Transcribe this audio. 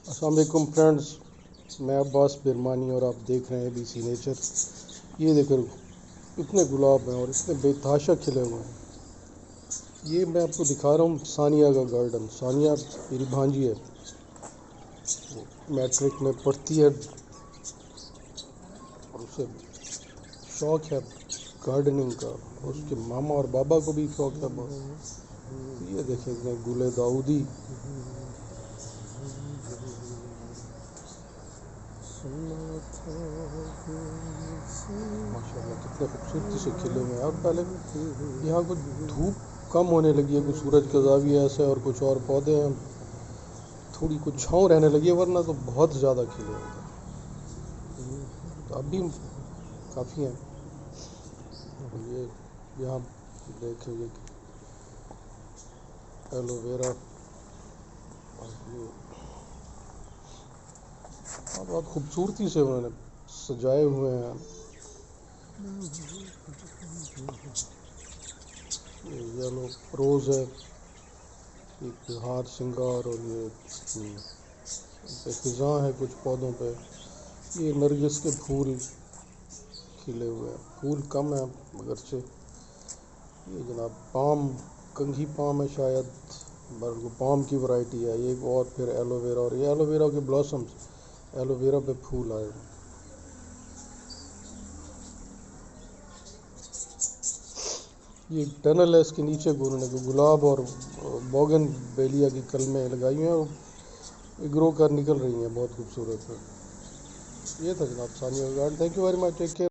अस्सलाम वालेकुम फ्रेंड्स, मैं अब्बास बिरमानी और आप देख रहे हैं ABC नेचर। ये देखो, इतने गुलाब हैं और इतने बेतहाशा खिले हुए हैं। ये मैं आपको दिखा रहा हूँ सानिया का गार्डन। सानिया मेरी भांजी है, मैट्रिक में पढ़ती है और उसे शौक़ है गार्डनिंग का। उसके मामा और बाबा को भी शौक़ है बहुत। ये देखें गुले दाऊदी, माशाल्लाह कितने खूबसूरती से खिले हुए हैं। और पहले यहाँ कुछ धूप कम होने लगी है, कुछ सूरज का ज़ाविया ऐसा है और कुछ और पौधे हैं, थोड़ी कुछ छाँव रहने लगी है, वरना तो बहुत ज़्यादा खिले हुए थे। तो अब भी काफ़ी हैं। ये यहाँ देखें, ये एलोवेरा और ये बहुत खूबसूरती से उन्होंने सजाए हुए हैं। ये येलो रोज़ है, एक हार सिंगार, और ये फिजा है कुछ पौधों पे। ये नरगिस के फूल खिले हुए हैं, फूल कम है मगर से। ये जनाब पाम, कंघी पाम है शायद, बल्कि पाम की वैरायटी है ये। और फिर एलोवेरा, और ये एलोवेरा के ब्लॉसम्स, एलोवेरा पे फूल आए। ये टनल है, इसके नीचे उन्होंने गुलाब और बोगन बेलिया की कलमें लगाई हैं और ग्रो कर निकल रही हैं, बहुत खूबसूरत है। ये था जनाब Sania garden. Thank you very much, take care.